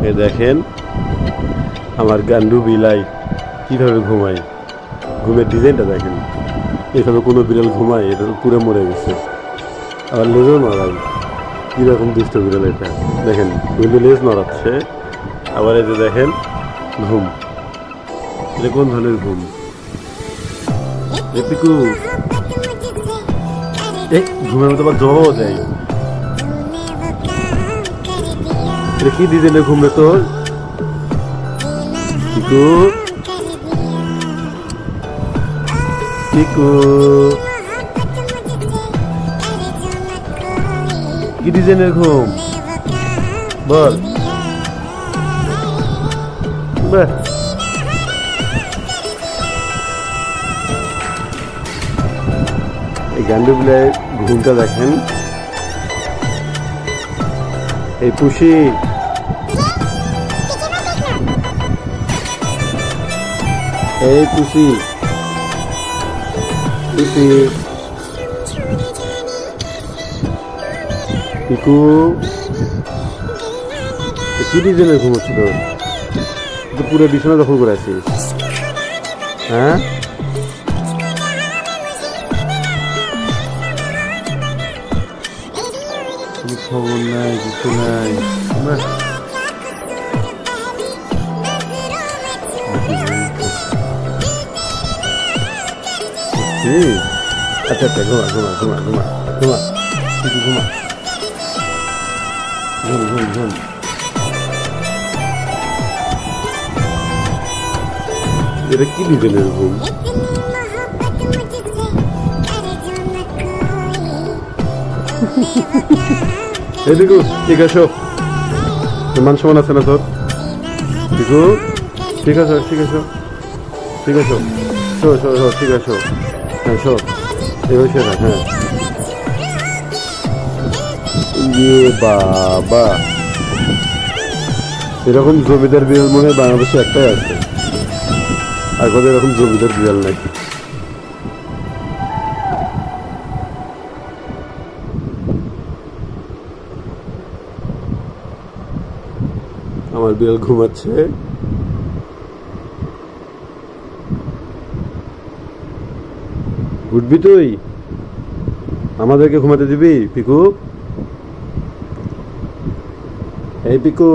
এই দেখেন আমার গান্ডু বিলাই কিভাবে ঘুমায়, ঘুমের ডিজাইনটা দেখেন। এভাবে কোনো বিড়াল ঘুমায়? এটা তো পুরো মরে গেছে। আবার লেজও নড়াই, কীরকম দুষ্ট বিড়াল এটা দেখেন, কিন্তু লেজ নড়াচ্ছে। আবার এই যে দেখেন ঘুম, এটা কোন ধরনের ঘুম? পিকু ঘুমের মতো আবার জবাবও দেয়। এটা কি ডিজাইনের ঘুম রে তোর পিকু? পিকু কি ডিজাইনের ঘুম বল? বাহ, এই গান্ডু বিলাই ঘুমটা দেখেন। এই পুষি এই পুষি পুষি পিকু কি ডিজাইনের ঘুম হচ্ছে তোর? পুরো বিছানা দখল করে আছিস, হ্যাঁ? খবর নাই, কিছু নাই। আচ্ছা আচ্ছা, ঘুমা ঘুমা ঘুমা ঘুমা ঘুমা কিছু ঘুমা, ঘুম ঘুম ঘুম। এটা কি ডিজাইনের ঘুম? এদিকু ঠিক আছো, মান সমান আছে না তোর? দিকু ঠিক আছে, ঠিক আছো, ঠিক আছো, শো শো শো, ঠিক আছো, হ্যাঁ শো, এবার শো না, হ্যাঁ। ইয়ে বাবা, এরকম জমিদার বিড়াল মনে হয় বাংলাদেশে একটাই আছে, আর কোথাও এরকম জমিদার বিড়াল নাকি? আমার বিড়াল ঘুমাচ্ছে। উঠবি তুই? আমাদেরকে ঘুমাতে দিবি পিকু? এই পিকু,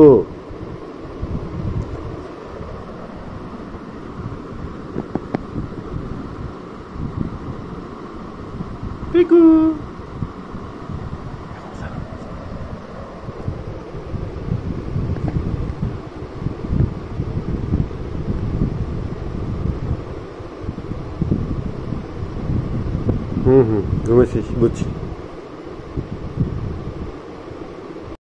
পিকু ঘুমেছিস বুঝছি।